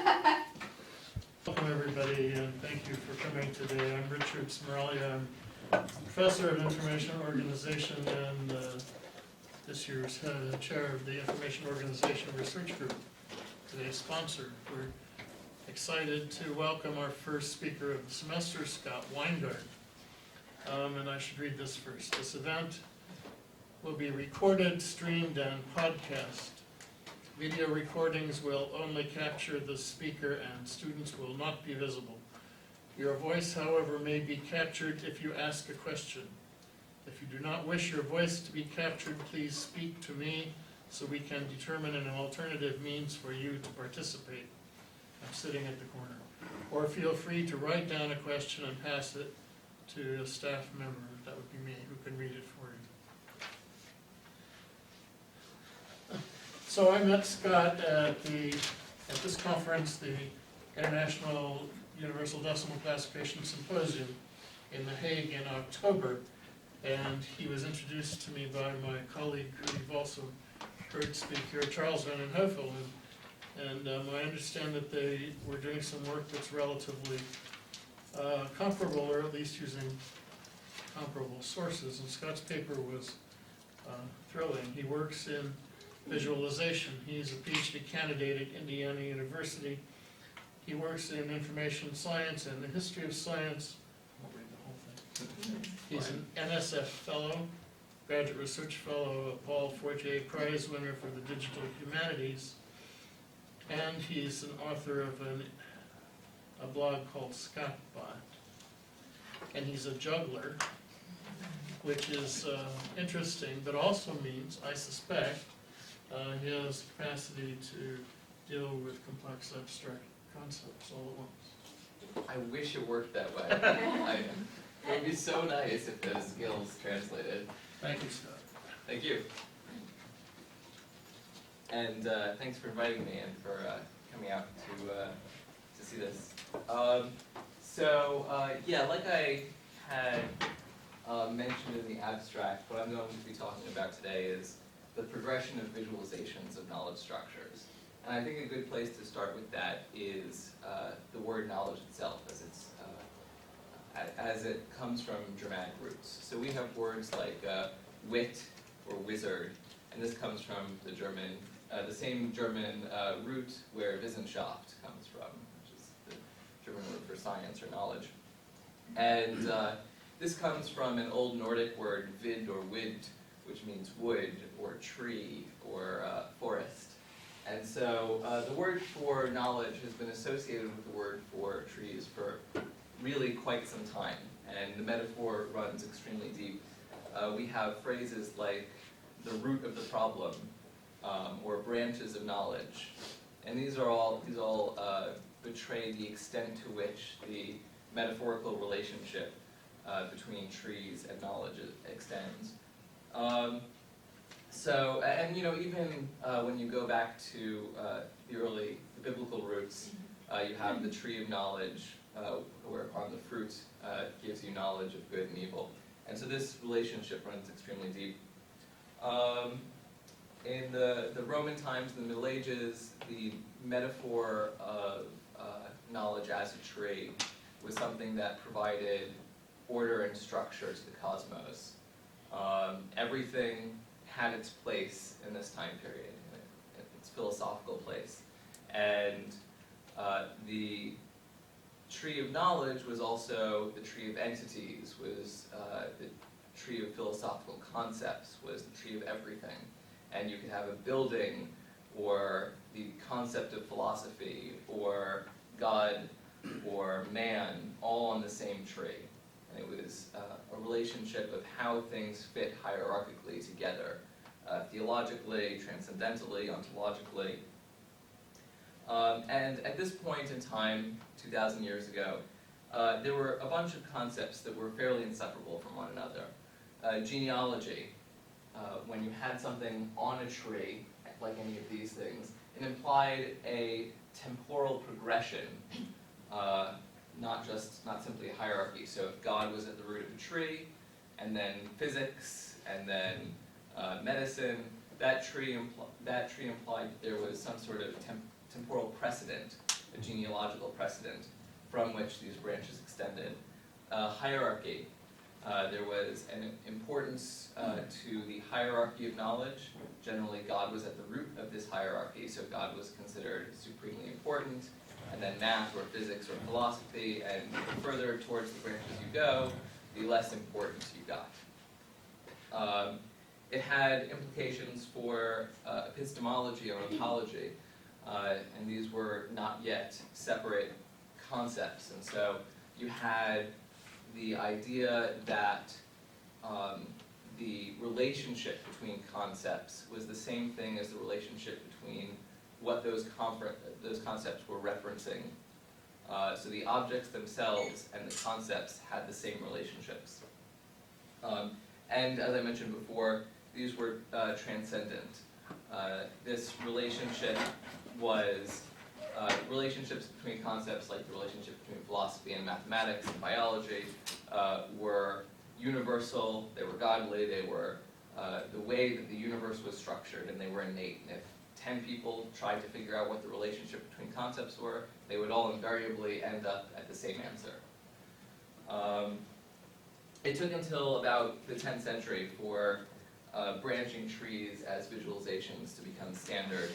Welcome everybody, and thank you for coming today. I'm Richard Smiraglia. I'm Professor of Information Organization and this year's Chair of the Information Organization Research Group. Today's sponsor. We're excited to welcome our first speaker of the semester, Scott Weingart. And I should read this first. This event will be recorded, streamed, and podcast. Video recordings will only capture the speaker and students will not be visible. Your voice, however, may be captured if you ask a question. If you do not wish your voice to be captured, please speak to me so we can determine an alternative means for you to participate. I'm sitting at the corner. Or feel free to write down a question and pass it to a staff member, that would be me, who can read it for you. So I met Scott at this conference, the International Universal Decimal Classification Symposium in The Hague in October, and he was introduced to me by my colleague who you've also heard speak here, Charles Van den Heuvel, and I understand that they were doing some work that's relatively comparable, or at least using comparable sources, and Scott's paper was thrilling. He works in visualization. He's a PhD candidate at Indiana University. He works in information science and the history of science. I won't read the whole thing. He's an NSF Fellow, Graduate Research Fellow, a Paul Fortier Prize winner for the Digital Humanities, and he's an author of a blog called ScottBot. And he's a juggler, which is interesting, but also means, I suspect, he has capacity to deal with complex abstract concepts all at once. I wish it worked that way. It would be so nice if those skills translated. Thank you, Scott. Thank you. And thanks for inviting me and for coming out to see this. Yeah, like I had mentioned in the abstract, what I'm going to be talking about today is the progression of visualizations of knowledge structures. And I think a good place to start with that is the word knowledge itself, as it comes from Germanic roots. So we have words like wit or wizard, and this comes from the German, the same German root where Wissenschaft comes from, which is the German word for science or knowledge. And this comes from an Old Nordic word, vid or wid, which means wood or tree or forest. And so the word for knowledge has been associated with the word for trees for really quite some time, and the metaphor runs extremely deep. We have phrases like the root of the problem, or branches of knowledge, and these all betray the extent to which the metaphorical relationship between trees and knowledge extends. Even when you go back to the biblical roots, you have the tree of knowledge, whereupon the fruit gives you knowledge of good and evil. And so this relationship runs extremely deep. In the Roman times, in the Middle Ages, the metaphor of knowledge as a tree was something that provided order and structure to the cosmos. Everything had its place in this time period, its philosophical place. And the tree of knowledge was also the tree of entities, was the tree of philosophical concepts, was the tree of everything. And you could have a building, or the concept of philosophy, or God, or man, all on the same tree. And it was a relationship of how things fit hierarchically together, theologically, transcendentally, ontologically. And at this point in time, 2,000 years ago, there were a bunch of concepts that were fairly inseparable from one another. Genealogy, when you had something on a tree, like any of these things, it implied a temporal progression, not simply a hierarchy. So if God was at the root of a tree, and then physics, and then medicine, that tree implied that there was some sort of temporal precedent a genealogical precedent from which these branches extended. Hierarchy. There was an importance to the hierarchy of knowledge. Generally, God was at the root of this hierarchy, so God was considered supremely important. And then math or physics or philosophy, and the further towards the branches you go, the less importance you got. It had implications for epistemology or ontology, and these were not yet separate concepts. And so you had the idea that the relationship between concepts was the same thing as the relationship between what those concepts were referencing. So the objects themselves and the concepts had the same relationships. And as I mentioned before, these were transcendent. This relationship was relationships between concepts like the relationship between philosophy and mathematics and biology were universal, they were godly, they were the way that the universe was structured, and they were innate. And if 10 people tried to figure out what the relationship between concepts were, they would all invariably end up at the same answer. It took until about the 10th century for branching trees as visualizations to become standard.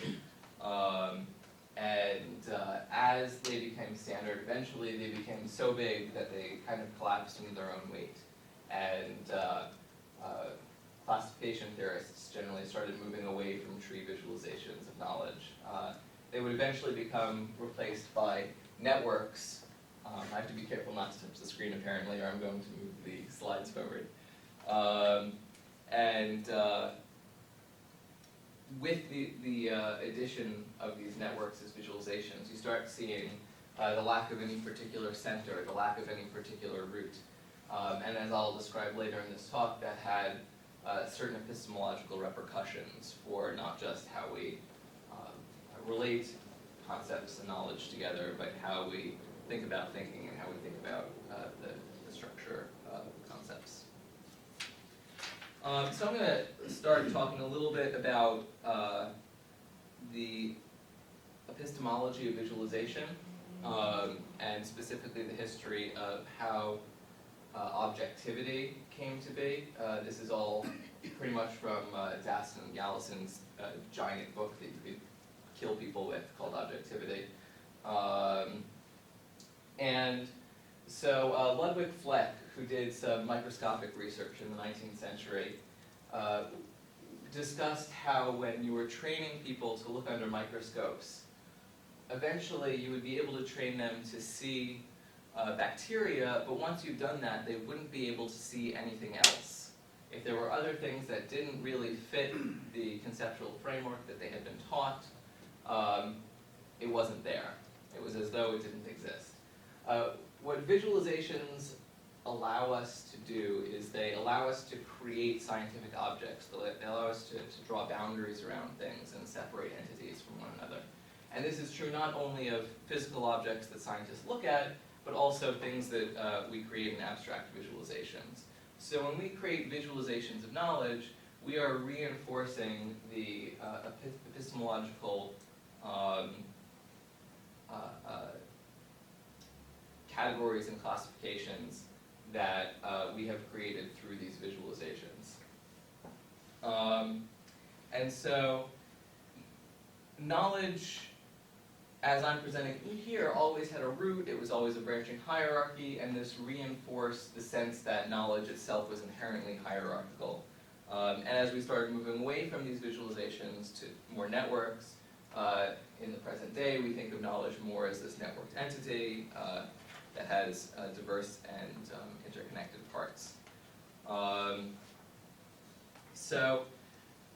As they became standard, eventually they became so big that they kind of collapsed into their own weight. And classification theorists generally started moving away from tree visualizations of knowledge. They would eventually become replaced by networks. I have to be careful not to touch the screen apparently, or I'm going to move the slides forward. With the addition of these networks as visualizations, you start seeing the lack of any particular center, the lack of any particular root. And as I'll describe later in this talk, that had certain epistemological repercussions for not just how we relate concepts and knowledge together, but how we think about thinking and how we think about the structure of concepts. So I'm going to start talking a little bit about the epistemology of visualization, and specifically the history of how objectivity came to be. This is all pretty much from Daston and Gallison's giant book that you could kill people with, called Objectivity. And so Ludwig Fleck, who did some microscopic research in the 19th century, discussed how when you were training people to look under microscopes, eventually you would be able to train them to see bacteria, but once you've done that, they wouldn't be able to see anything else. If there were other things that didn't really fit the conceptual framework that they had been taught, it wasn't there. It was as though it didn't exist. What visualizations allow us to do is they allow us to create scientific objects. They allow us to draw boundaries around things and separate entities from one another. And this is true not only of physical objects that scientists look at, but also things that we create in abstract visualizations. So when we create visualizations of knowledge, we are reinforcing the epistemological categories and classifications that we have created through these visualizations. And so knowledge, as I'm presenting here, always had a root. It was always a branching hierarchy, and this reinforced the sense that knowledge itself was inherently hierarchical. And as we started moving away from these visualizations to more networks, in the present day we think of knowledge more as this networked entity that has diverse and interconnected parts. So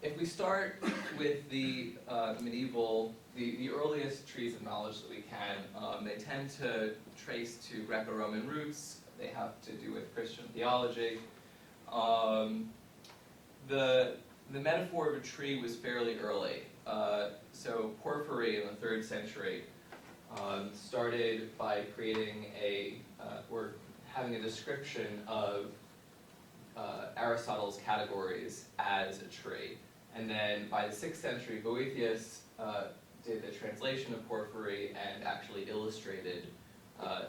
if we start with the medieval, the earliest trees of knowledge that we can, they tend to trace to Greco-Roman roots. They have to do with Christian theology. The metaphor of a tree was fairly early. So Porphyry in the 3rd century started by creating or having a description of Aristotle's categories as a tree. And then by the 6th century, Boethius did a translation of porphyry and actually illustrated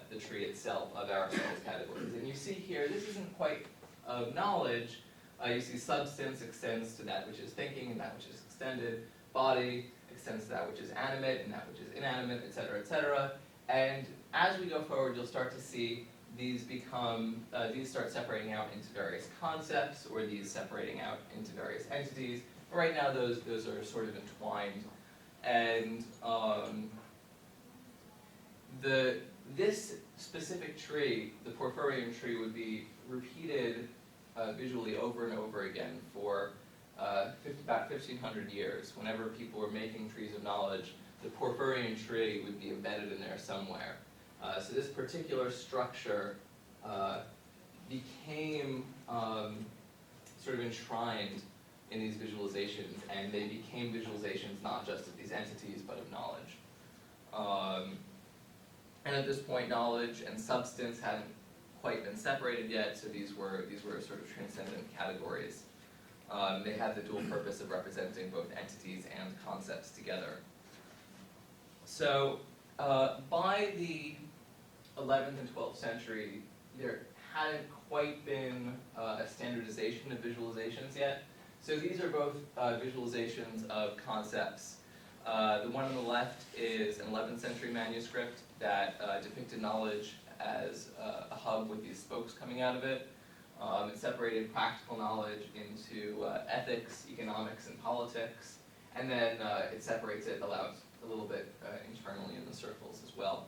the tree itself of Aristotle's categories. And you see here, this isn't quite of knowledge. You see substance extends to that which is thinking and that which is extended. Body extends to that which is animate and that which is inanimate, etc., etc. And as we go forward, you'll start to see these start separating out into various concepts, or these separating out into various entities. But right now, those are sort of entwined. And this specific tree, the porphyrium tree, would be repeated visually over and over again for about 1,500 years. Whenever people were making trees of knowledge, the porphyrium tree would be embedded in there somewhere. So this particular structure became sort of enshrined in these visualizations, and they became visualizations not just of these entities, but of knowledge. And at this point, knowledge and substance hadn't quite been separated yet, so these were sort of transcendent categories. They had the dual purpose of representing both entities and concepts together. So by the 11th and 12th century, there hadn't quite been a standardization of visualizations yet. So these are both visualizations of concepts. The one on the left is an 11th century manuscript that depicted knowledge as a hub with these spokes coming out of it. It separated practical knowledge into ethics, economics, and politics, and then it separates it out a little bit internally in the circles as well.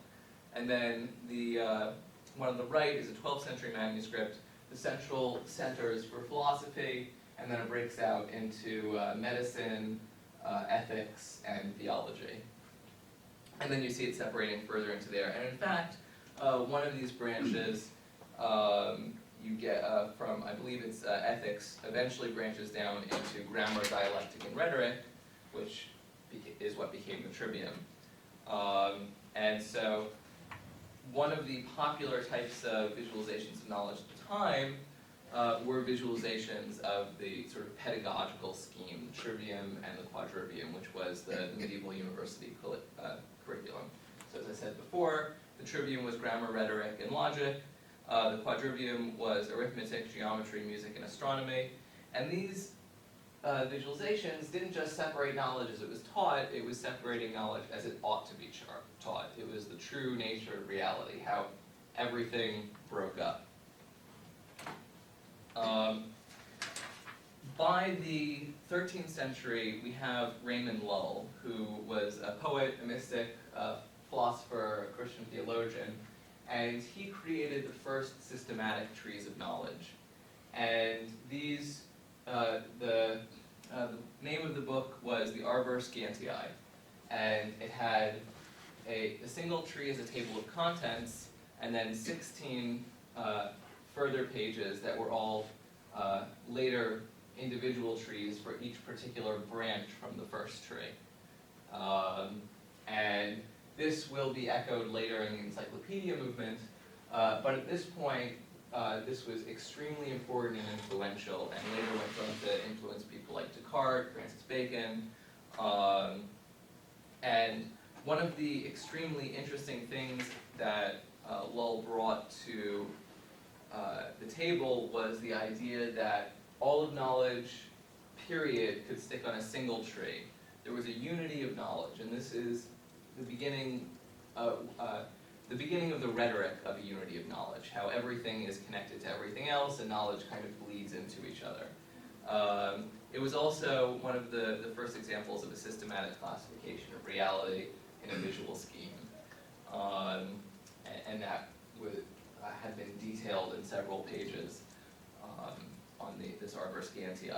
And then the one on the right is a 12th century manuscript. The central centers for philosophy, and then it breaks out into medicine, ethics, and theology. And then you see it separating further into there. And in fact, one of these branches you get from, I believe it's ethics, eventually branches down into grammar, dialectic, and rhetoric, which is what became the trivium. And so one of the popular types of visualizations of knowledge at the time were visualizations of the sort of pedagogical scheme, the trivium and the quadrivium, which was the medieval university curriculum. So as I said before, the trivium was grammar, rhetoric, and logic. The quadrivium was arithmetic, geometry, music, and astronomy. And these visualizations didn't just separate knowledge as it was taught, it was separating knowledge as it ought to be taught. It was the true nature of reality, how everything broke up. By the 13th century, we have Raymond Lull, who was a poet, a mystic, a philosopher, a Christian theologian, and he created the first systematic trees of knowledge. And these, the name of the book was the Arbor Scantii, and it had a single tree as a table of contents, and then 16 further pages that were all later individual trees for each particular branch from the first tree. And this will be echoed later in the encyclopedia movement, but at this point, this was extremely important and influential, and later went on to influence people like Descartes, Francis Bacon. And one of the extremely interesting things that Lull brought to the table was the idea that all of knowledge, period, could stick on a single tree. There was a unity of knowledge, and this is the beginning of the rhetoric of a unity of knowledge, how everything is connected to everything else, and knowledge kind of bleeds into each other. It was also one of the first examples of a systematic classification of reality in a visual scheme, and that had been detailed in several pages on this Arbor Scantii.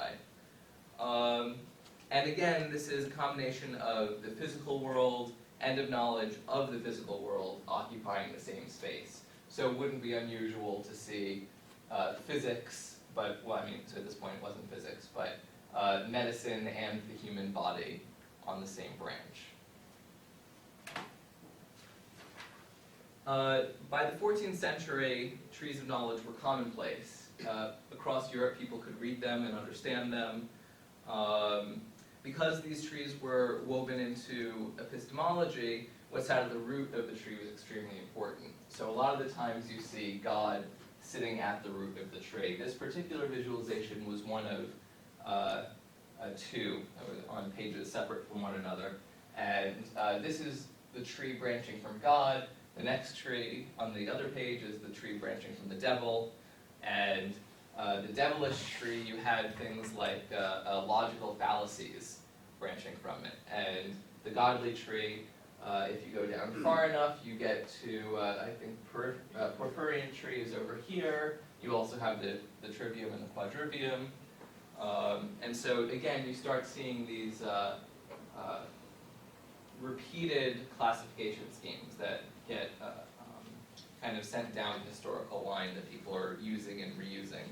And again, this is a combination of the physical world and of knowledge of the physical world occupying the same space. So it wouldn't be unusual to see physics, but, well, I mean, so at this point it wasn't physics, but medicine and the human body on the same branch. By the 14th century, trees of knowledge were commonplace. Across Europe, people could read them and understand them. because these trees were woven into epistemology, what's out of the root of the tree was extremely important. So a lot of the times you see God sitting at the root of the tree. This particular visualization was one of two on pages separate from one another. And this is the tree branching from God. The next tree on the other page is the tree branching from the devil. And the devilish tree, you had things like logical fallacies branching from it. And the godly tree, if you go down far enough, you get to, I think, Porphyrian tree is over here. You also have the trivium and the quadrivium. And so, again, you start seeing these repeated classification schemes that get kind of sent down the historical line that people are using and reusing.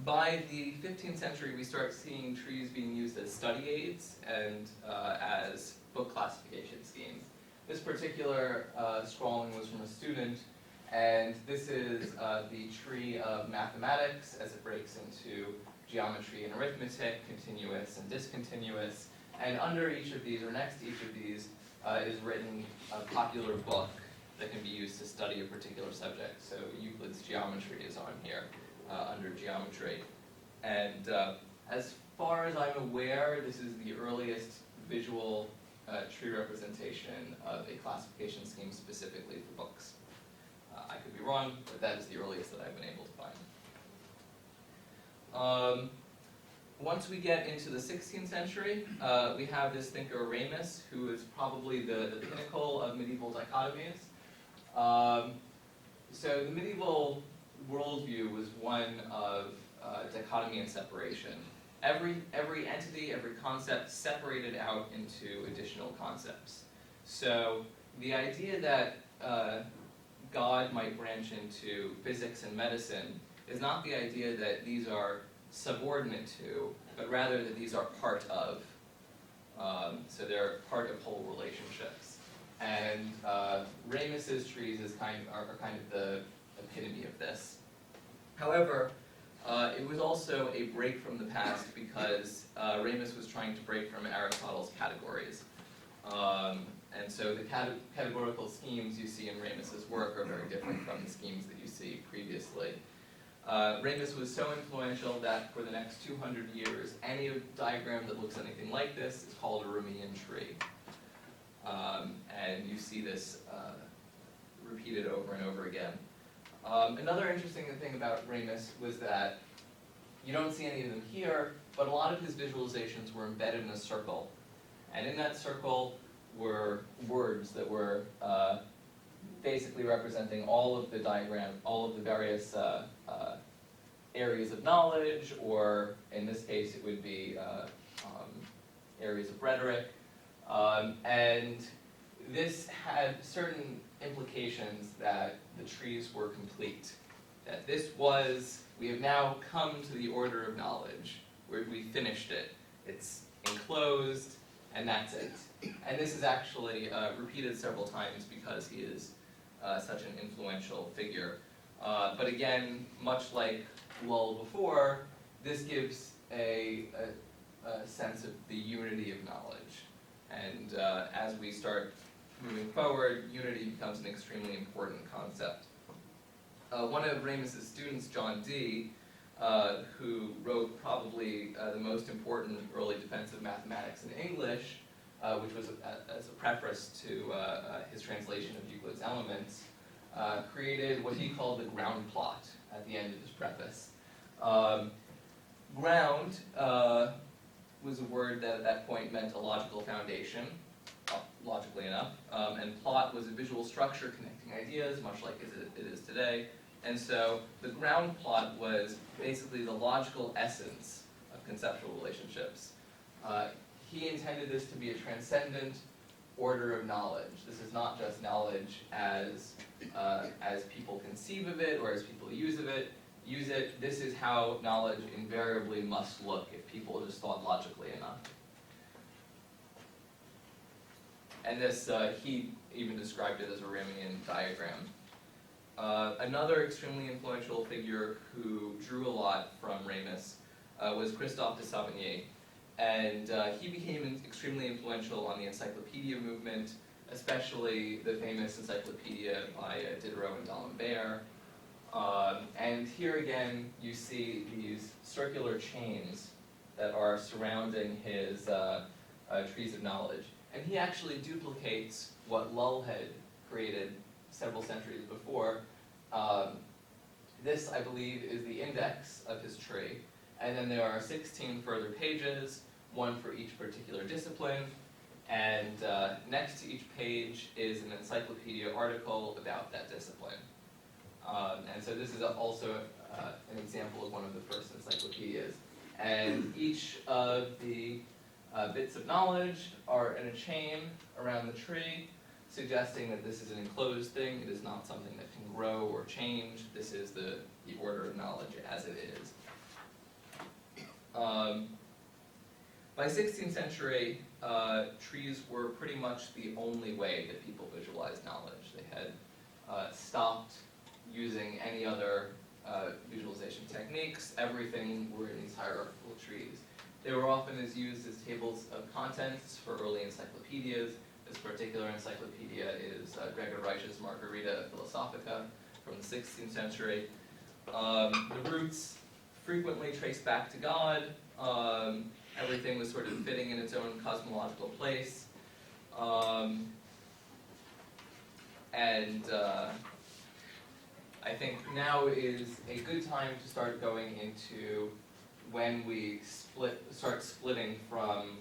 By the 15th century, we start seeing trees being used as study aids and as book classification schemes. This particular scrawling was from a student, and this is the tree of mathematics as it breaks into geometry and arithmetic, continuous and discontinuous. And under each of these, or next to each of these, is written a popular book that can be used to study a particular subject. So Euclid's geometry is on here under geometry. And as far as I'm aware, this is the earliest visual tree representation of a classification scheme specifically for books. I could be wrong, but that is the earliest that I've been able to find. Once we get into the 16th century, we have this thinker Ramus, who is probably the pinnacle of medieval dichotomies. So the medieval worldview was one of dichotomy and separation. Every entity, every concept separated out into additional concepts. So the idea that God might branch into physics and medicine is not the idea that these are subordinate to, but rather that these are part of. So they're part of whole relationships. And Ramus's trees are kind of the epitome of this. However, it was also a break from the past because Ramus was trying to break from Aristotle's categories. And so the categorical schemes you see in Ramus's work are very different from the schemes that you see previously. Ramus was so influential that for the next 200 years, any diagram that looks anything like this is called a Ramean tree. And you see this repeated over and over again. Another interesting thing about Ramus was that you don't see any of them here, but a lot of his visualizations were embedded in a circle. And in that circle were words that were basically representing all of the diagram, all of the various areas of knowledge, or in this case it would be areas of rhetoric. And this had certain implications that the trees were complete. That this was, we have now come to the order of knowledge, where we finished it. It's enclosed, and that's it. And this is actually repeated several times because he is such an influential figure. But again, much like Lull before, this gives a sense of the unity of knowledge. And as we start moving forward, unity becomes an extremely important concept. One of Ramus's students, John Dee, who wrote probably the most important early defense of mathematics in English, which was as a preface to his translation of Euclid's Elements, created what he called the ground plot at the end of his preface. Ground was a word that at that point meant a logical foundation, logically enough, and plot was a visual structure connecting ideas, much like it is today. And so the ground plot was basically the logical essence of conceptual relationships. He intended this to be a transcendent order of knowledge. This is not just knowledge as people conceive of it or as people use it. This is how knowledge invariably must look if people just thought logically enough. And this, he even described it as a Ramean diagram. Another extremely influential figure who drew a lot from Ramus was Christophe de Savigny, and he became extremely influential on the encyclopedia movement, especially the famous encyclopedia by Diderot and d'Alembert. And here again, you see these circular chains that are surrounding his trees of knowledge. And he actually duplicates what Lull had created several centuries before. This, I believe, is the index of his tree. And then there are 16 further pages, one for each particular discipline. And next to each page is an encyclopedia article about that discipline. And so this is also an example of one of the first encyclopedias. And each of the bits of knowledge are in a chain around the tree, suggesting that this is an enclosed thing. It is not something that can grow or change. This is the order of knowledge as it is. By 16th century, trees were pretty much the only way that people visualized knowledge. They had stopped using any other visualization techniques. Everything were in these hierarchical trees. They were often used as tables of contents for early encyclopedias. This particular encyclopedia is Gregor Reich's Margarita Philosophica from the 16th century. The roots frequently trace back to God. Everything was sort of fitting in its own cosmological place. I think now is a good time to start going into when we start splitting from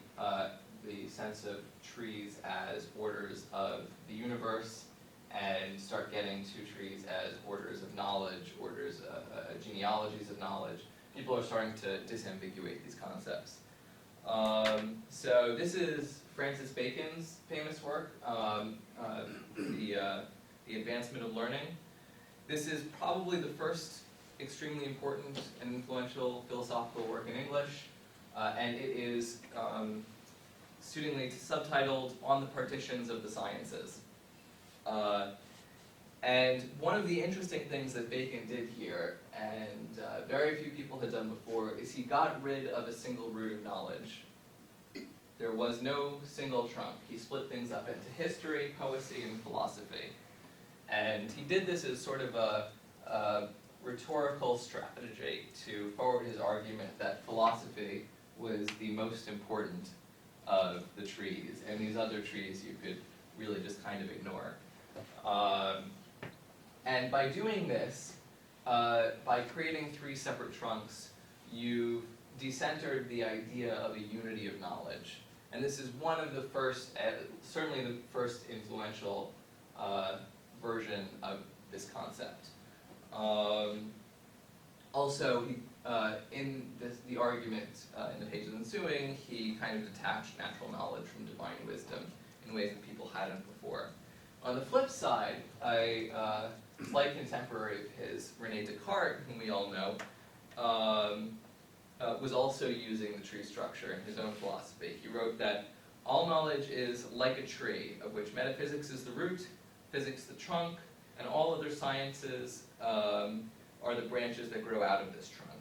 the sense of trees as orders of the universe and start getting to trees as orders of knowledge, orders, genealogies of knowledge. People are starting to disambiguate these concepts. So this is Francis Bacon's famous work, The Advancement of Learning. This is probably the first extremely important and influential philosophical work in English, and it is suitingly subtitled On the Partitions of the Sciences. And one of the interesting things that Bacon did here, and very few people had done before, is he got rid of a single root of knowledge. There was no single trunk. He split things up into history, poesy, and philosophy. And he did this as sort of a rhetorical strategy to forward his argument that philosophy was the most important of the trees, and these other trees you could really just kind of ignore. And by doing this, by creating three separate trunks, you decentered the idea of a unity of knowledge. And this is one of the first, certainly the first influential version of this concept. Also, in the argument in the pages ensuing, he kind of detached natural knowledge from divine wisdom in ways that people hadn't before. On the flip side, a slight contemporary of his, René Descartes, whom we all know, was also using the tree structure in his own philosophy. He wrote that all knowledge is like a tree, of which metaphysics is the root, physics the trunk, and all other sciences are the branches that grow out of this trunk.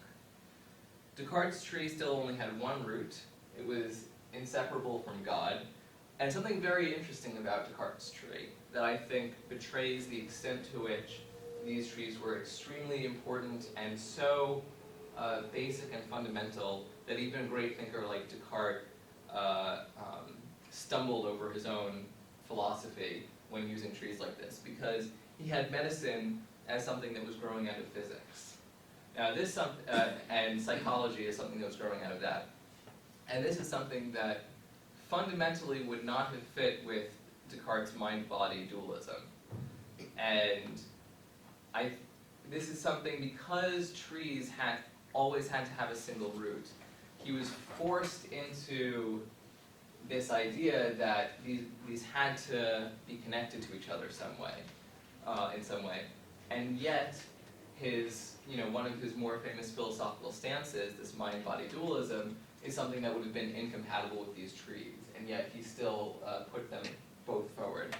Descartes' tree still only had one root. It was inseparable from God. And something very interesting about Descartes' tree that I think betrays the extent to which these trees were extremely important and so basic and fundamental that even a great thinker like Descartes stumbled over his own philosophy when using trees like this, because he had medicine as something that was growing out of physics. Now this, and psychology is something that was growing out of that. And this is something that fundamentally would not have fit with Descartes' mind-body dualism. And this is something, because trees always had to have a single root, he was forced into this idea that these had to be connected to each other in some way. And yet, one of his more famous philosophical stances, this mind-body dualism, is something that would have been incompatible with these trees, and yet he still put them both forward.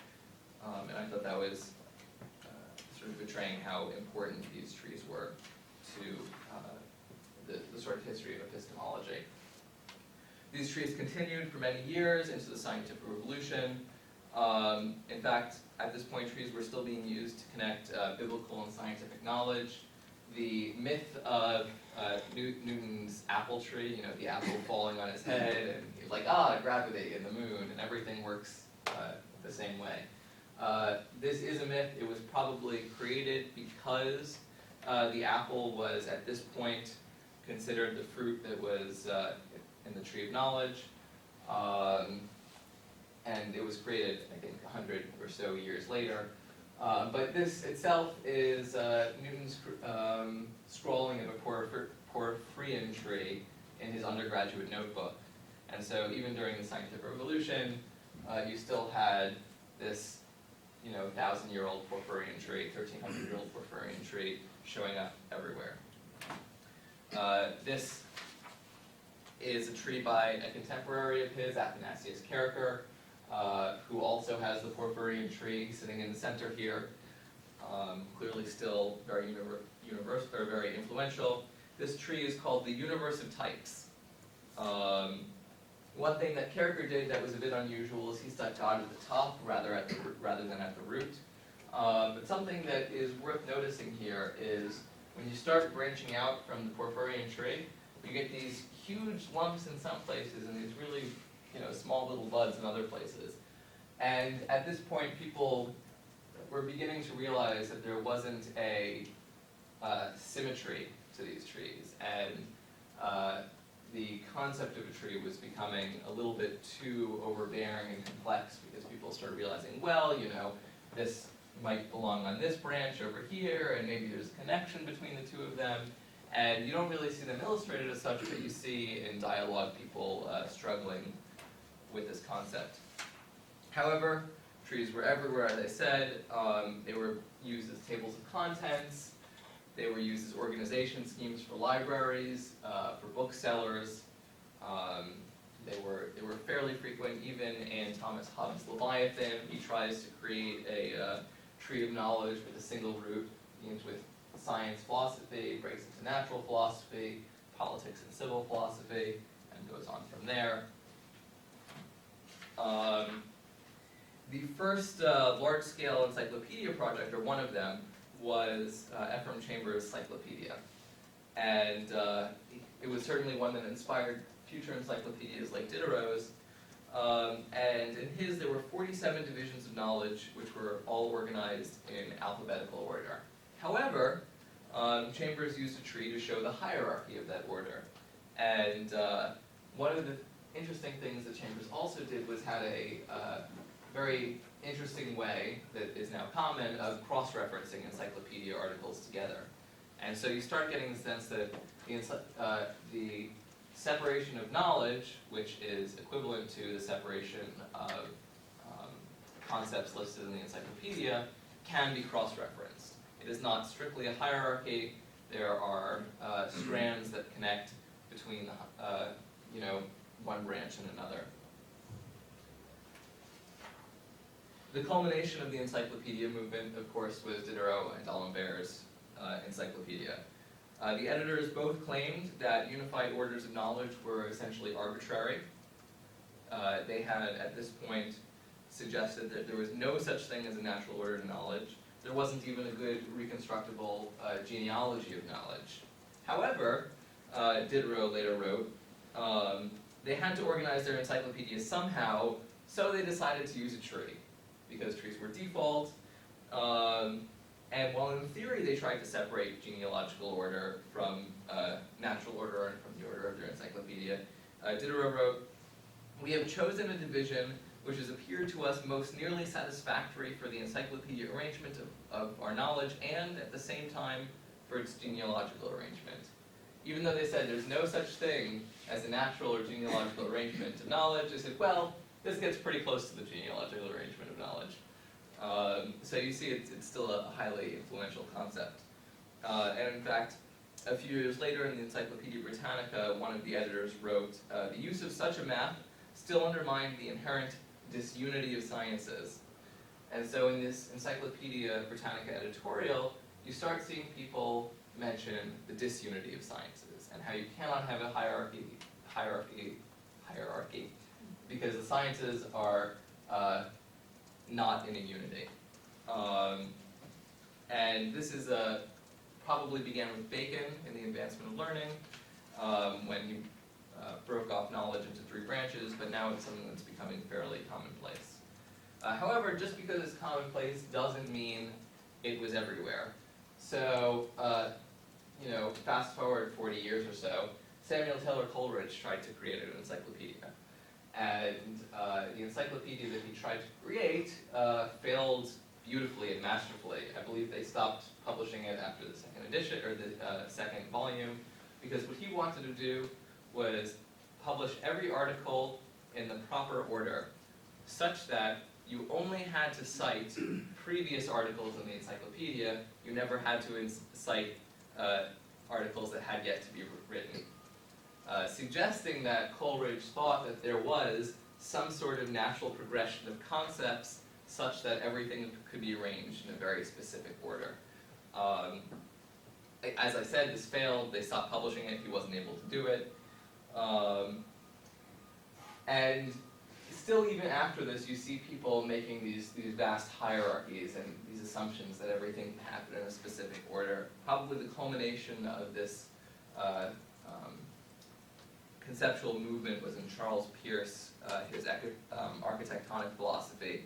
And I thought that was sort of betraying how important these trees were to the sort of history of epistemology. These trees continued for many years into the scientific revolution. In fact, at this point, trees were still being used to connect biblical and scientific knowledge. The myth of Newton's apple tree, the apple falling on his head, and he's like, gravity and the moon, and everything works the same way. This is a myth. It was probably created because the apple was, at this point, considered the fruit that was in the tree of knowledge. And it was created, I think, 100 or so years later. But this itself is Newton's scrolling of a Porphyrian tree in his undergraduate notebook. And so even during the scientific revolution, you still had this 1,000-year-old Porphyrian tree, 1,300-year-old Porphyrian tree showing up everywhere. This is a tree by a contemporary of his, Athanasius Karikar, who also has the Porphyrian tree sitting in the center here, clearly still very universal or very influential. This tree is called the Universe of Types. One thing that Karikar did that was a bit unusual is he stuck God at the top rather than at the root. But something that is worth noticing here is when you start branching out from the Porphyrian tree, you get these huge lumps in some places and these really small little buds in other places. And at this point, people were beginning to realize that there wasn't a symmetry to these trees, and the concept of a tree was becoming a little bit too overbearing and complex because people started realizing, well, this might belong on this branch over here, and maybe there's a connection between the two of them. And you don't really see them illustrated as such, but you see in dialogue people struggling with this concept. However, trees were everywhere, as I said. They were used as tables of contents. They were used as organization schemes for libraries, for booksellers. They were fairly frequent even in Thomas Hobbes' Leviathan. He tries to create a tree of knowledge with a single root, begins with science, philosophy, breaks into natural philosophy, politics and civil philosophy, and goes on from there. The first large-scale encyclopedia project, or one of them, was Ephraim Chambers' Cyclopedia. And it was certainly one that inspired future encyclopedias like Diderot's. And in his, there were 47 divisions of knowledge, which were all organized in alphabetical order. However, Chambers used a tree to show the hierarchy of that order. And one of the interesting things that Chambers also did was had a very interesting way that is now common of cross-referencing encyclopedia articles together. And so you start getting the sense that the separation of knowledge, which is equivalent to the separation of concepts listed in the encyclopedia, can be cross-referenced. It is not strictly a hierarchy. There are strands that connect between one branch and another. The culmination of the encyclopedia movement, of course, was Diderot and D'Alembert's encyclopedia. The editors both claimed that unified orders of knowledge were essentially arbitrary. They had, at this point, suggested that there was no such thing as a natural order to knowledge. There wasn't even a good reconstructible genealogy of knowledge. However, Diderot later wrote, they had to organize their encyclopedia somehow, so they decided to use a tree, because trees were default. And while in theory they tried to separate genealogical order from natural order and from the order of their encyclopedia, Diderot wrote, "We have chosen a division which has appeared to us most nearly satisfactory for the encyclopedia arrangement of our knowledge and, at the same time, for its genealogical arrangement." Even though they said there's no such thing as a natural or genealogical arrangement of knowledge, they said, well, this gets pretty close to the genealogical arrangement of knowledge. So you see it's still a highly influential concept. And in fact, a few years later in the Encyclopedia Britannica, one of the editors wrote, "The use of such a map still undermined the inherent disunity of sciences." And so in this Encyclopedia Britannica editorial, you start seeing people mention the disunity of sciences and how you cannot have a hierarchy, because the sciences are not in a unity. And this is probably began with Bacon in the Advancement of Learning, when he broke off knowledge into 3 branches, but now it's something that's becoming fairly commonplace. However, just because it's commonplace doesn't mean it was everywhere. So, fast forward 40 years or so, Samuel Taylor Coleridge tried to create an encyclopedia. And the encyclopedia that he tried to create failed beautifully and masterfully. I believe they stopped publishing it after the 2nd edition, or the 2nd volume, because what he wanted to do was publish every article in the proper order, such that you only had to cite previous articles in the encyclopedia. You never had to cite articles that had yet to be written. Suggesting that Coleridge thought that there was some sort of natural progression of concepts such that everything could be arranged in a very specific order. As I said, this failed. They stopped publishing it. He wasn't able to do it. And still, even after this, you see people making these vast hierarchies and these assumptions that everything can happen in a specific order. Probably the culmination of this conceptual movement was in Charles Peirce, his architectonic philosophy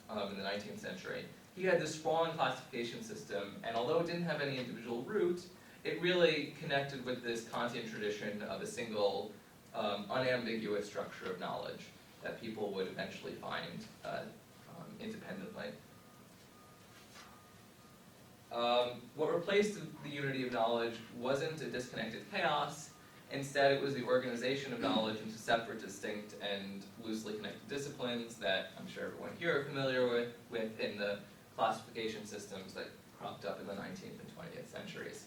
in the 19th century. He had this sprawling classification system, and although it didn't have any individual root, it really connected with this Kantian tradition of a single, unambiguous structure of knowledge that people would eventually find independently. What replaced the unity of knowledge wasn't a disconnected chaos. Instead, it was the organization of knowledge into separate, distinct, and loosely connected disciplines that I'm sure everyone here are familiar with in the classification systems that cropped up in the 19th and 20th centuries.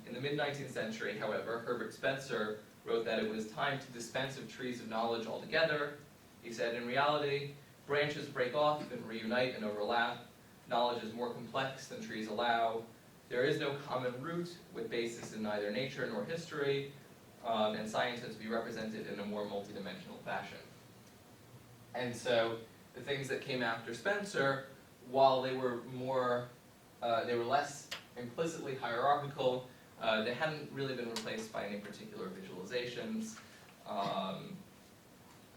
In the mid-19th century, however, Herbert Spencer wrote that it was time to dispense of trees of knowledge altogether. He said, in reality, branches break off and reunite and overlap. Knowledge is more complex than trees allow. There is no common root with basis in neither nature nor history, and science has to be represented in a more multidimensional fashion. And so the things that came after Spencer, while they were less implicitly hierarchical, they hadn't really been replaced by any particular visualizations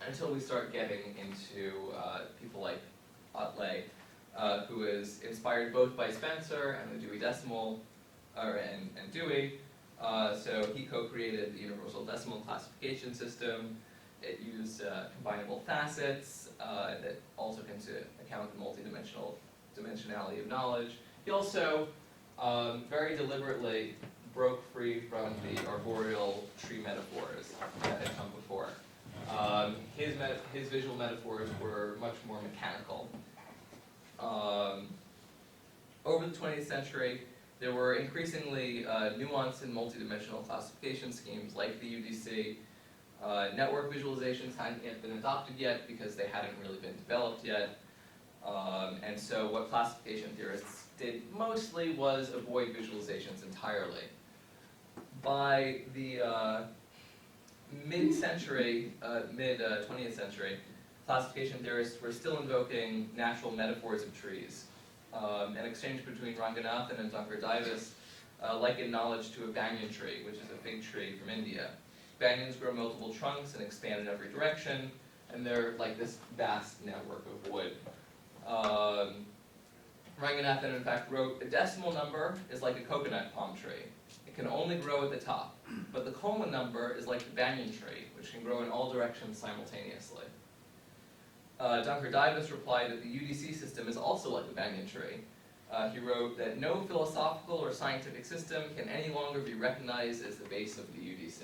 until we start getting into people like Ottley, who is inspired both by Spencer and the Dewey Decimal, and Dewey. So he co-created the Universal Decimal Classification System. It used combinable facets that also can account for dimensionality of knowledge. He also very deliberately broke free from the arboreal tree metaphors that had come before. His visual metaphors were much more mechanical. Over the 20th century, there were increasingly nuanced and multidimensional classification schemes like the UDC. Network visualizations hadn't yet been adopted yet because they hadn't really been developed yet. And so what classification theorists did mostly was avoid visualizations entirely. By the mid-century, mid-20th century, classification theorists were still invoking natural metaphors of trees. An exchange between Ranganathan and Dunker Davis likened knowledge to a banyan tree, which is a fig tree from India. Banyans grow multiple trunks and expand in every direction, and they're like this vast network of wood. Ranganathan, in fact, wrote, a decimal number is like a coconut palm tree. It can only grow at the top, but the Coleman number is like the banyan tree, which can grow in all directions simultaneously. Dunker Davis replied that the UDC system is also like the banyan tree. He wrote that no philosophical or scientific system can any longer be recognized as the base of the UDC.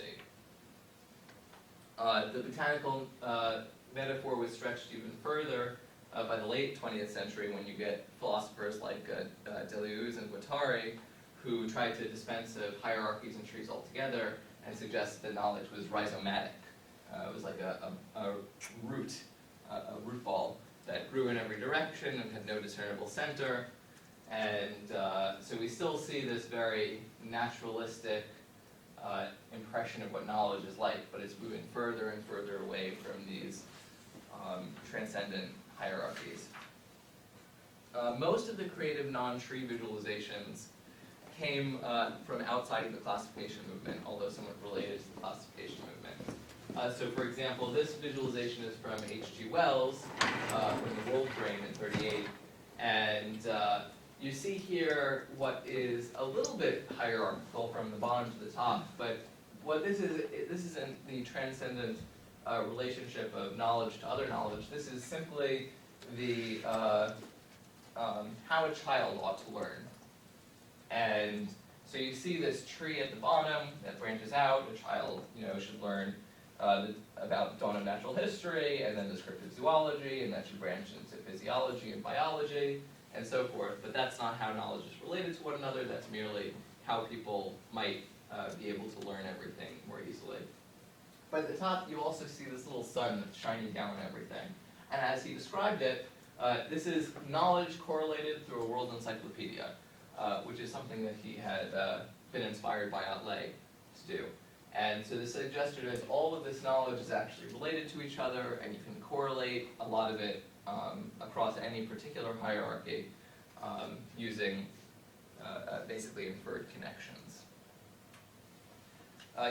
The botanical metaphor was stretched even further by the late 20th century when you get philosophers like Deleuze and Guattari, who tried to dispense of hierarchies and trees altogether and suggested that knowledge was rhizomatic. It was like a root ball that grew in every direction and had no discernible center. And so we still see this very naturalistic impression of what knowledge is like, but it's moving further and further away from these transcendent hierarchies. Most of the creative non-tree visualizations came from outside of the classification movement, although somewhat related to the classification movement. So for example, this visualization is from H.G. Wells, from the Wolf Brain in '38, and you see here what is a little bit hierarchical from the bottom to the top, but what this isn't the transcendent relationship of knowledge to other knowledge. This is simply the how a child ought to learn. And so you see this tree at the bottom that branches out. A child, should learn about the dawn of natural history, and then descriptive zoology, and that should branch into physiology and biology, and so forth. But that's not how knowledge is related to one another. That's merely how people might be able to learn everything more easily. But at the top, you also see this little sun that's shining down on everything. And as he described it, this is knowledge correlated through a world encyclopedia, which is something that he had been inspired by Otlet to do. And so the suggestion is all of this knowledge is actually related to each other, and you can correlate a lot of it across any particular hierarchy using basically inferred connections.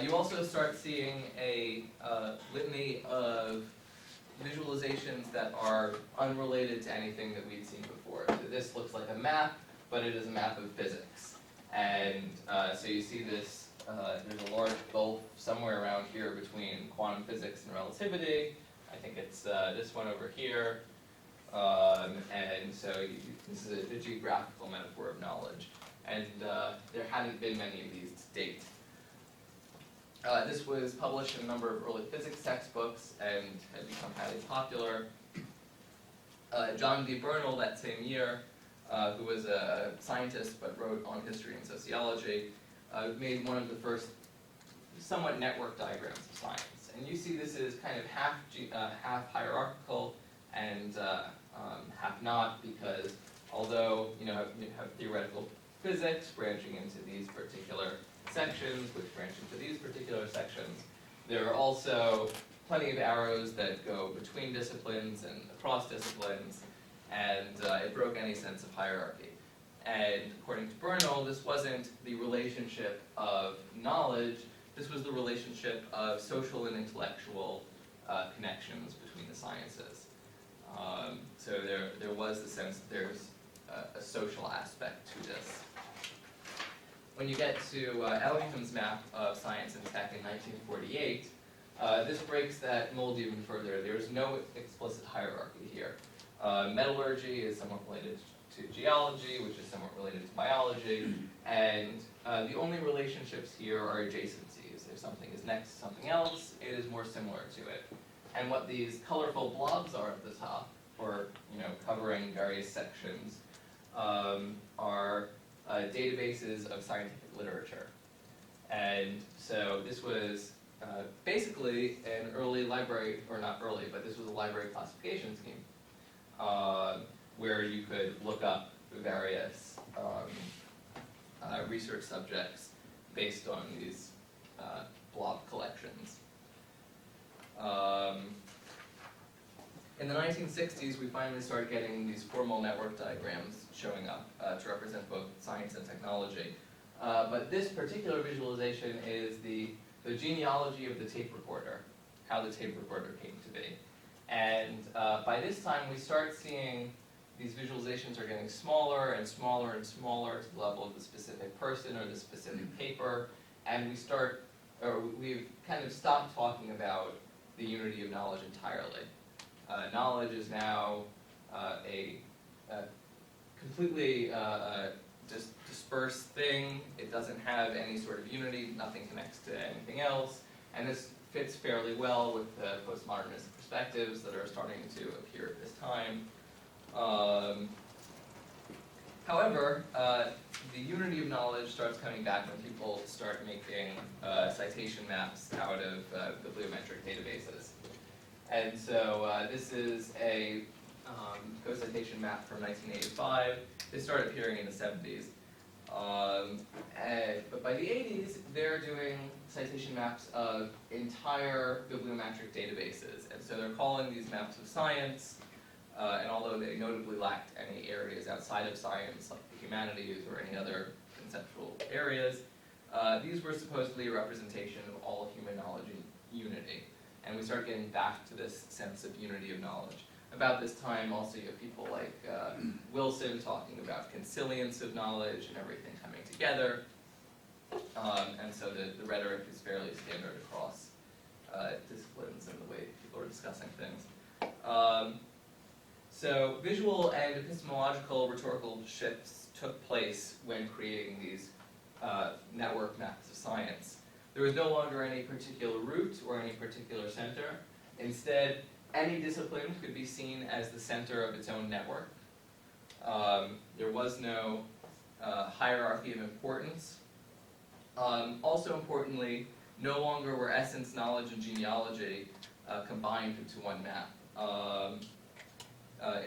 You also start seeing a litany of visualizations that are unrelated to anything that we'd seen before. So this looks like a map, but it is a map of physics. And so you see this, there's a large gulf somewhere around here between quantum physics and relativity. I think it's this one over here. And so this is a geographical metaphor of knowledge. And there hadn't been many of these to date. This was published in a number of early physics textbooks and had become highly popular. John D. Bernal, that same year, who was a scientist but wrote on history and sociology, made one of the first somewhat network diagrams of science. And you see this is kind of half hierarchical and half not, because although you have theoretical physics branching into these particular sections, which branch into these particular sections, there are also plenty of arrows that go between disciplines and across disciplines, and it broke any sense of hierarchy. And according to Bernal, this wasn't the relationship of knowledge, this was the relationship of social and intellectual connections between the sciences. So there was the sense that there's a social aspect to this. When you get to Ellington's map of science and tech in 1948, this breaks that mold even further. There's no explicit hierarchy here. Metallurgy is somewhat related to geology, which is somewhat related to biology, and the only relationships here are adjacencies. If something is next to something else, it is more similar to it. And what these colorful blobs are at the top, or covering various sections, are databases of scientific literature. And so this was basically an early library, or not early, but this was a library classification scheme, where you could look up various research subjects based on these blob collections. In the 1960s, we finally started getting these formal network diagrams showing up to represent both science and technology. But this particular visualization is the genealogy of the tape recorder, how the tape recorder came to be. And by this time, we start seeing these visualizations are getting smaller and smaller and smaller to the level of the specific person or the specific paper, and we've kind of stopped talking about the unity of knowledge entirely. Knowledge is now a completely dispersed thing. It doesn't have any sort of unity, nothing connects to anything else, and this fits fairly well with the postmodernist perspectives that are starting to appear at this time. However, the unity of knowledge starts coming back when people start making citation maps out of bibliometric databases. And so this is a co-citation map from 1985. They started appearing in the 70s. But by the 80s, they're doing citation maps of entire bibliometric databases. And so they're calling these maps of science, and although they notably lacked any areas outside of science, like the humanities or any other conceptual areas, these were supposedly a representation of all human knowledge and unity. And we start getting back to this sense of unity of knowledge. About this time, also you have people like Wilson talking about consilience of knowledge and everything coming together. And so the rhetoric is fairly standard across disciplines and the way people are discussing things. So visual and epistemological rhetorical shifts took place when creating these network maps of science. There was no longer any particular root or any particular center. Instead, any discipline could be seen as the center of its own network. There was no hierarchy of importance. Also importantly, no longer were essence, knowledge, and genealogy combined into one map.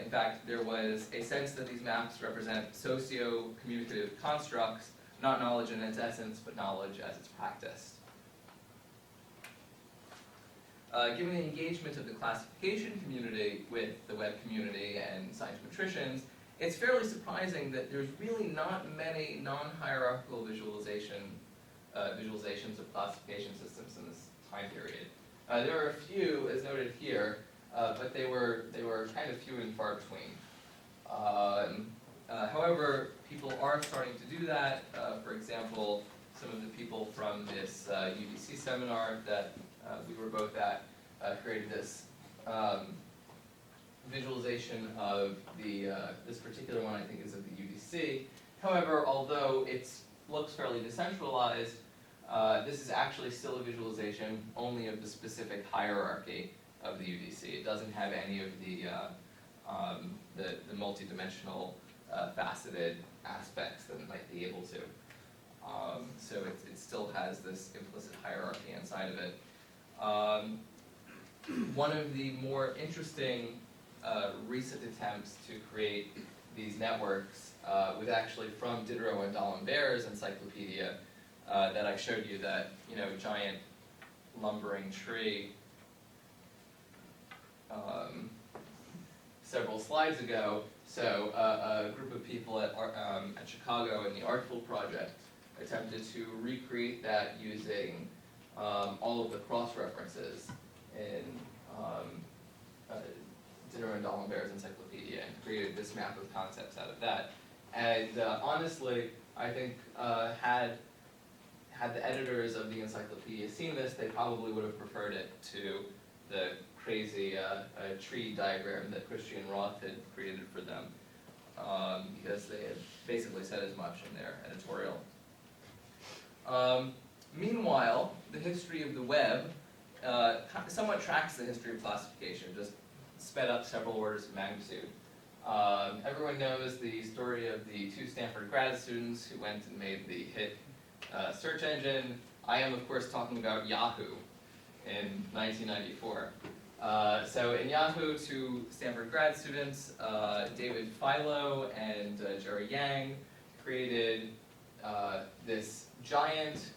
In fact, there was a sense that these maps represent socio-communicative constructs, not knowledge in its essence, but knowledge as it's practiced. Given the engagement of the classification community with the web community and science-metricians, it's fairly surprising that there's really not many non-hierarchical visualizations of classification systems in this time period. There are a few, as noted here, but they were kind of few and far between. However, people are starting to do that. For example, some of the people from this UDC seminar that we were both at created this visualization of the this particular one, I think, is of the UDC. However, although it looks fairly decentralized, this is actually still a visualization only of the specific hierarchy of the UDC. It doesn't have any of the multidimensional faceted aspects that it might be able to. So it still has this implicit hierarchy inside of it. One of the more interesting recent attempts to create these networks was actually from Diderot and D'Alembert's encyclopedia that I showed you, that giant lumbering tree several slides ago. So a group of people at Chicago in the Artful Project attempted to recreate that using all of the cross-references in Diderot and D'Alembert's encyclopedia, and created this map of concepts out of that. And honestly, I think had the editors of the encyclopedia seen this, they probably would have preferred it to the crazy tree diagram that Christian Roth had created for them, because they had basically said as much in their editorial. Meanwhile, the history of the web somewhat tracks the history of classification, just sped up several orders of magnitude. Everyone knows the story of the two Stanford grad students who went and made the hit search engine. I am, of course, talking about Yahoo in 1994. So in Yahoo, two Stanford grad students, David Philo and Jerry Yang, created this giant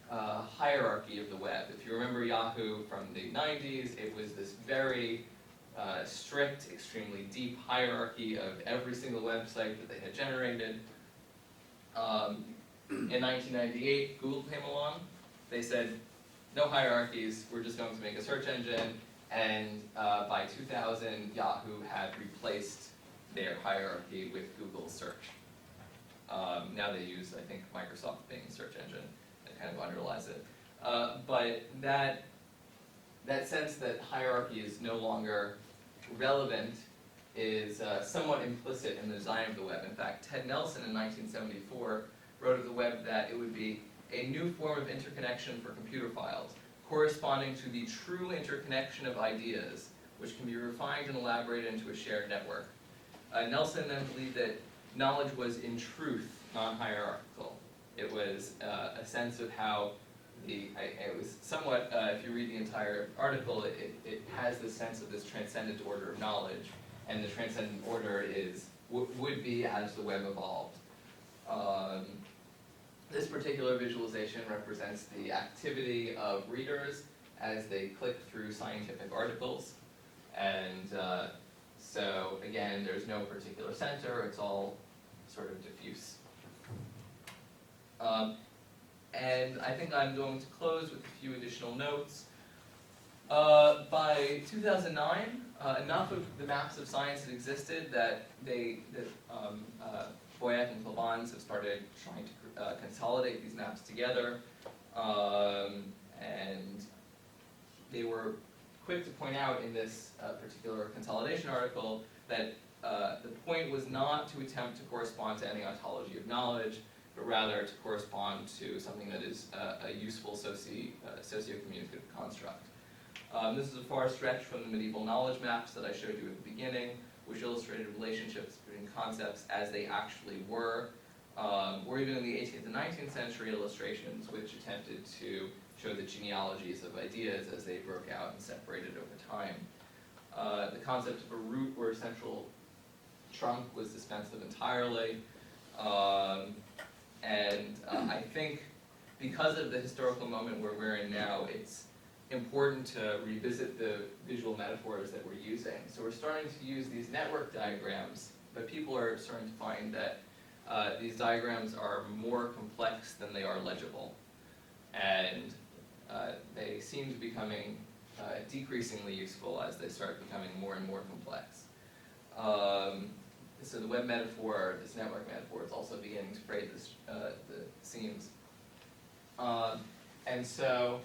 hierarchy of the web. If you remember Yahoo from the 90s, it was this very strict, extremely deep hierarchy of every single website that they had generated. In 1998, Google came along. They said, no hierarchies, we're just going to make a search engine. And by 2000, Yahoo had replaced their hierarchy with Google search. Now they use, I think, Microsoft Bing search engine. That kind of underlies it. But that sense that hierarchy is no longer relevant is somewhat implicit in the design of the web. In fact, Ted Nelson in 1974 wrote of the web that it would be a new form of interconnection for computer files, corresponding to the true interconnection of ideas, which can be refined and elaborated into a shared network. Nelson then believed that knowledge was in truth non-hierarchical. It was a sense of how it was somewhat, if you read the entire article, it has this sense of this transcendent order of knowledge. and the transcendent order is would be as the web evolved. This particular visualization represents the activity of readers as they click through scientific articles, and so again, there's no particular center, it's all sort of diffuse. And I think I'm going to close with a few additional notes. By 2009, enough of the maps of science had existed that Boyack and Clavans have started trying to consolidate these maps together, and they were quick to point out in this particular consolidation article that the point was not to attempt to correspond to any ontology of knowledge, but rather to correspond to something that is a useful socio-communicative construct. This is a far stretch from the medieval knowledge maps that I showed you at the beginning, which illustrated relationships between concepts as they actually were, or even in the 18th and 19th century illustrations, which attempted to show the genealogies of ideas as they broke out and separated over time. The concept of a root or a central trunk was dispensed of entirely, and I think because of the historical moment where we're in now, it's important to revisit the visual metaphors that we're using. So we're starting to use these network diagrams, but people are starting to find that these diagrams are more complex than they are legible. And they seem to be becoming decreasingly useful as they start becoming more and more complex. So the web metaphor, this network metaphor, is also beginning to frayed the seams. And so,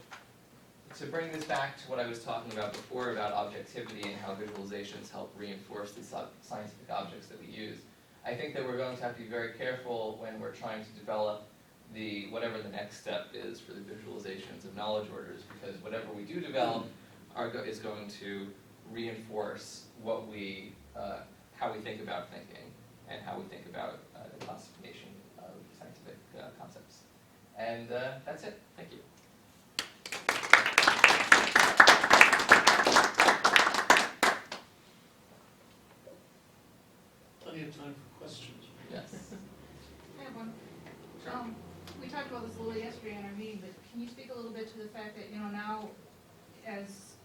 to bring this back to what I was talking about before about objectivity and how visualizations help reinforce the scientific objects that we use, I think that we're going to have to be very careful when we're trying to develop whatever the next step is for the visualizations of knowledge orders, because whatever we do develop is going to reinforce what how we think about thinking and how we think about the classification of scientific concepts. And that's it. Thank you. Plenty of time for questions. Yes. I have one. Sure. We talked about this a little yesterday in our meeting, but can you speak a little bit to the fact that, now, as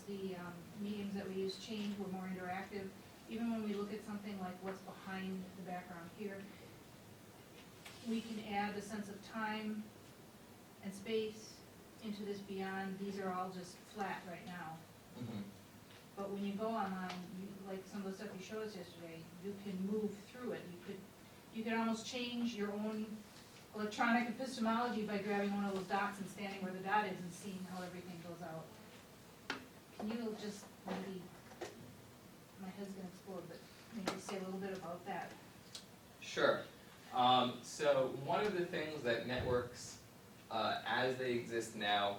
the mediums that we use change, we're more interactive. Even when we look at something like what's behind the background here, we can add a sense of time and space into this beyond. These are all just flat right now. Mm-hmm. But when you go online, like some of the stuff you showed us yesterday, you can move through it. You could almost change your own electronic epistemology by grabbing one of those dots and standing where the dot is and seeing how everything goes out. Can you just maybe, my head's gonna explode, but maybe say a little bit about that? Sure. So one of the things that networks, as they exist now,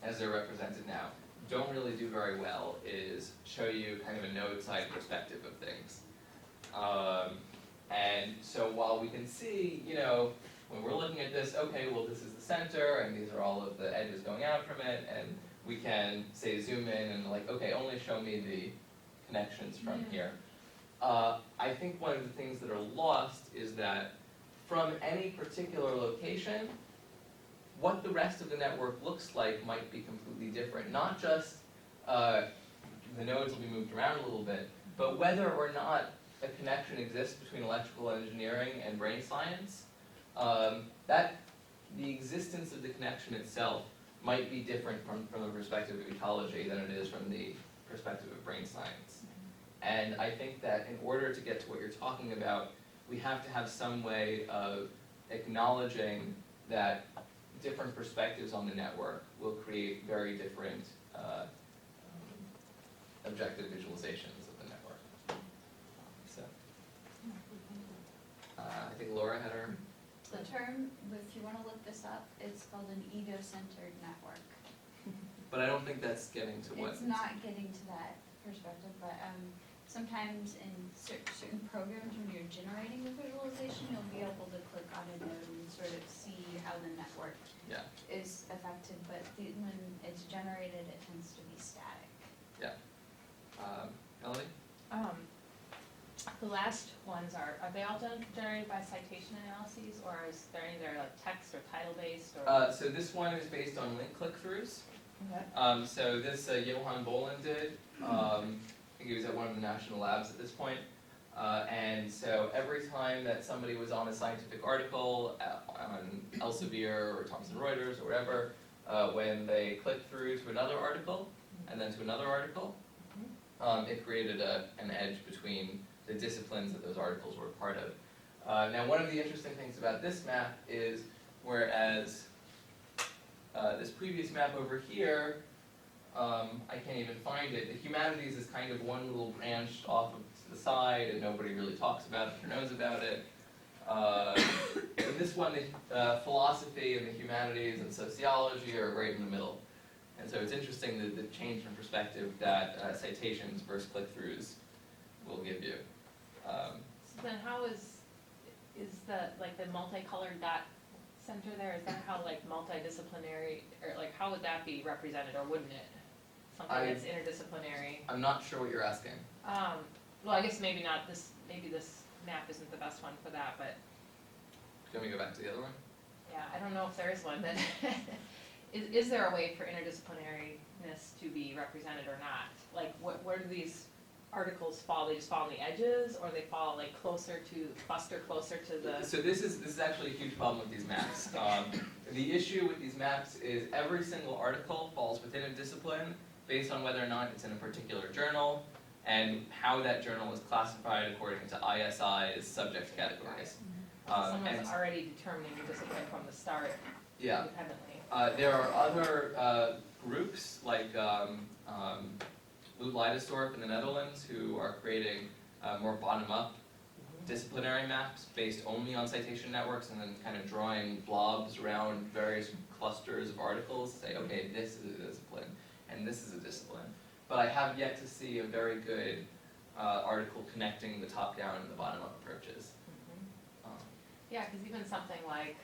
as they're represented now, don't really do very well is show you kind of a node-side perspective of things. And so while we can see, when we're looking at this, okay, well this is the center, and these are all of the edges going out from it, and we can, say, zoom in and okay, only show me the connections from here. I think one of the things that are lost is that from any particular location, what the rest of the network looks like might be completely different. Not just the nodes will be moved around a little bit, but whether or not a connection exists between electrical engineering and brain science, that the existence of the connection itself might be different from the perspective of ecology than it is from the perspective of brain science. And I think that in order to get to what you're talking about, we have to have some way of acknowledging that different perspectives on the network will create very different objective visualizations of the network. So, I think Laura had her. The term, if you want to look this up, it's called an ego-centered network. But I don't think that's getting to what. It's not getting to that perspective, but sometimes in certain programs when you're generating the visualization, you'll be able to click on a node and sort of see how the network is affected, but when it's generated, it tends to be static. Yeah. Melanie? The last ones are they all generated by citation analyses, or is there either like text or title based, or? So this one is based on link click-throughs. Okay. So this Johan Bolin did. I think he was at one of the national labs at this point. And so every time that somebody was on a scientific article on Elsevier or Thomson Reuters or whatever, when they clicked through to another article and then to another article, it created an edge between the disciplines that those articles were part of. Now, one of the interesting things about this map is, whereas this previous map over here, I can't even find it. The humanities is kind of one little branch off of to the side, and nobody really talks about it or knows about it. In this one, the philosophy and the humanities and sociology are right in the middle. And so it's interesting the change in perspective that citations versus click-throughs will give you. So then how is the, like the multicolored dot center there, is that how like multidisciplinary, or like how would that be represented, or wouldn't it? Something that's interdisciplinary? I'm not sure what you're asking. Well, I guess maybe not this, maybe this map isn't the best one for that, but Can we go back to the other one? yeah, I don't know if there is one, but is there a way for interdisciplinariness to be represented or not? Like, where do these articles fall? They just fall on the edges, or they fall like closer to, cluster closer to the? So this is actually a huge problem with these maps. The issue with these maps is every single article falls within a discipline based on whether or not it's in a particular journal and how that journal is classified according to ISI's subject categories. Someone's already determining the discipline from the start Yeah. independently. There are other groups like Loet Leidesdorp in the Netherlands who are creating more bottom-up disciplinary maps based only on citation networks, and then kind of drawing blobs around various clusters of articles to say, okay, this is a discipline and this is a discipline. But I have yet to see a very good article connecting the top-down and the bottom-up approaches. Yeah, because even something like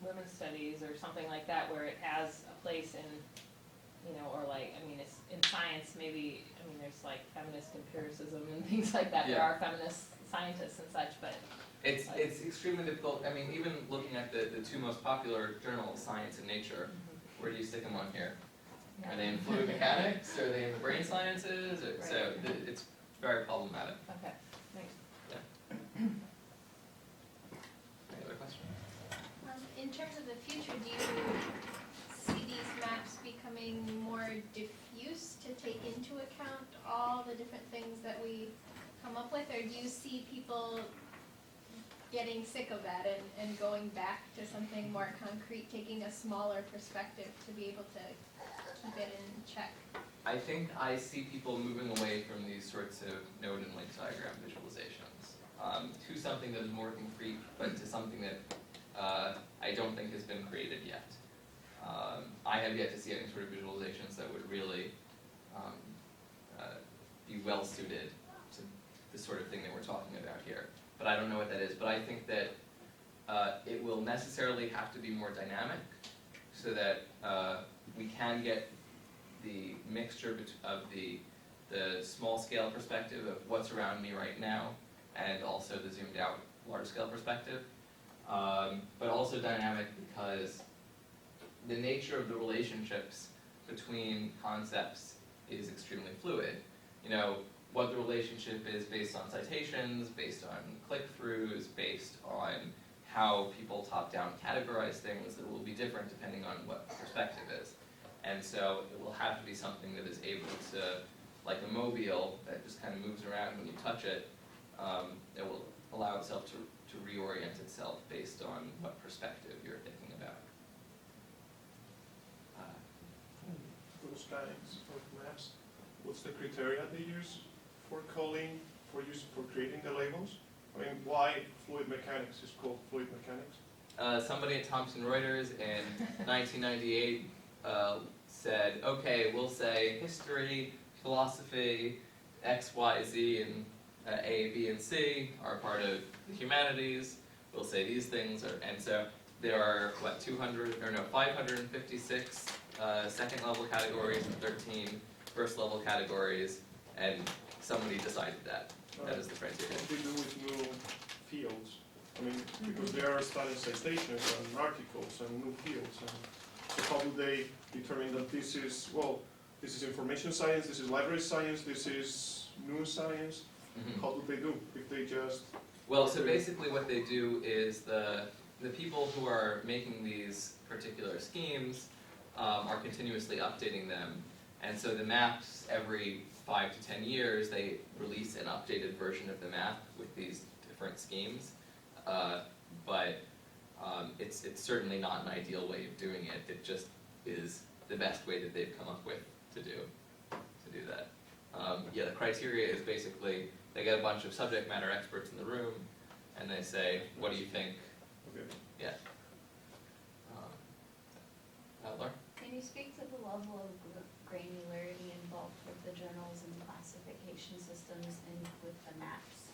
women's studies or something like that, where it has a place in, you know, or like, I mean, it's in science, maybe, I mean, there's like feminist empiricism and things like that. There Yeah. are feminist scientists and such, but It's extremely difficult. I mean, even looking at the two most popular journals, Science and Nature, where do you stick them on here? Are they in fluid mechanics? Are they in the brain sciences? Or, so it's very problematic. okay, thanks. Any other questions? In terms of the future, do you see these maps becoming more diffuse to take into account all the different things that we come up with, or do you see people getting sick of that and going back to something more concrete, taking a smaller perspective to be able to keep it in check? I think I see people moving away from these sorts of node and link diagram visualizations to something that is more concrete, but to something that I don't think has been created yet. I have yet to see any sort of visualizations that would really be well suited to the sort of thing that we're talking about here. But I don't know what that is. But I think that it will necessarily have to be more dynamic, so that we can get the mixture of the small scale perspective of what's around me right now, and also the zoomed out large scale perspective. But also dynamic because the nature of the relationships between concepts is extremely fluid. You know, what the relationship is based on citations, based on click-throughs, based on how people top-down categorize things, that will be different depending on what perspective is. And so it will have to be something that is able to, like a mobile that just kind of moves around when you touch it, it will allow itself to reorient itself based on what perspective you're thinking about. Those kinds of maps, what's the criteria they use for creating the labels? I mean, why fluid mechanics is called fluid mechanics? Somebody at Thomson Reuters in 1998 said, okay, we'll say history, philosophy, X, Y, Z, and A, B, and C are part of the humanities. We'll say these things, and so there are, 556 second level categories and 13 first level categories, and somebody decided that. That is the criteria. What do they do with new fields? I mean, because they are starting citations and articles and new fields, and so how do they determine that this is, well, this is information science, this is library science, this is new science? Mhm. How do they do if they just, Well, so basically what they do is the people who are making these particular schemes are continuously updating them. And so the maps, every 5 to 10 years, they release an updated version of the map with these different schemes. But it's certainly not an ideal way of doing it. It just is the best way that they've come up with to do that. Yeah, the criteria is basically, they get a bunch of subject matter experts in the room, and they say, what do you think? okay, Yeah. Laura? Can you speak to the level of granularity involved with the journals and classification systems and with the maps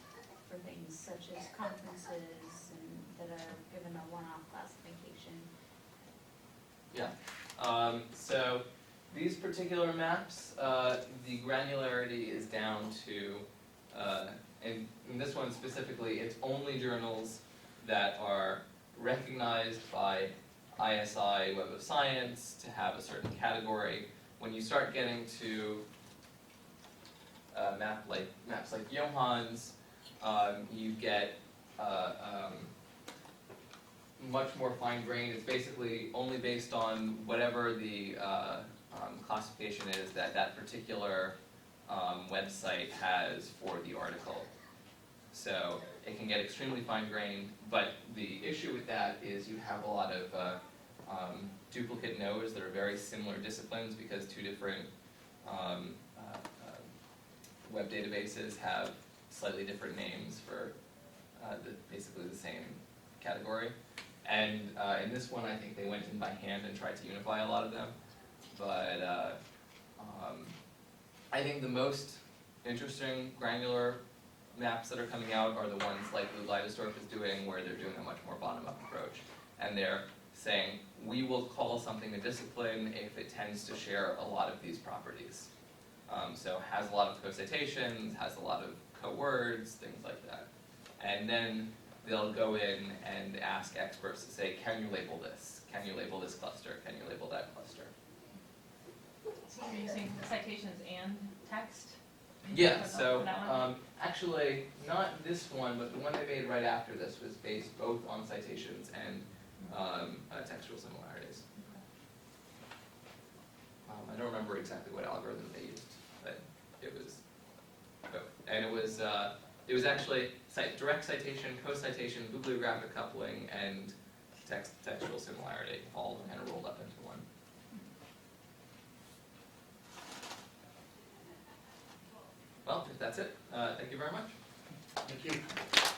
for things such as conferences and that are given a one-off classification? Yeah. So these particular maps, the granularity is down to, and in this one specifically, it's only journals that are recognized by ISI Web of Science to have a certain category. When you start getting to maps like Johann's, you get much more fine-grained. It's basically only based on whatever the classification is that that particular website has for the article. So it can get extremely fine-grained, but the issue with that is you have a lot of duplicate nodes that are very similar disciplines because two different web databases have slightly different names for basically the same category. And in this one, I think they went in by hand and tried to unify a lot of them. But I think the most interesting granular maps that are coming out are the ones like Lou Leidesdorf is doing, where they're doing a much more bottom-up approach. And they're saying, we will call something a discipline if it tends to share a lot of these properties. So has a lot of co-citations, has a lot of co-words, things like that. And then they'll go in and ask experts to say, can you label this? Can you label this cluster? Can you label that cluster? So you're using citations and text? Yeah, For so that one? actually, not this one, but the one they made right after this was based both on citations and textual similarities. I don't remember exactly what algorithm they used, but it was both. And it was actually direct citation, co-citation, bibliographic coupling, and textual similarity, all kind of rolled up into one. Well, if that's it, thank you very much. Thank you.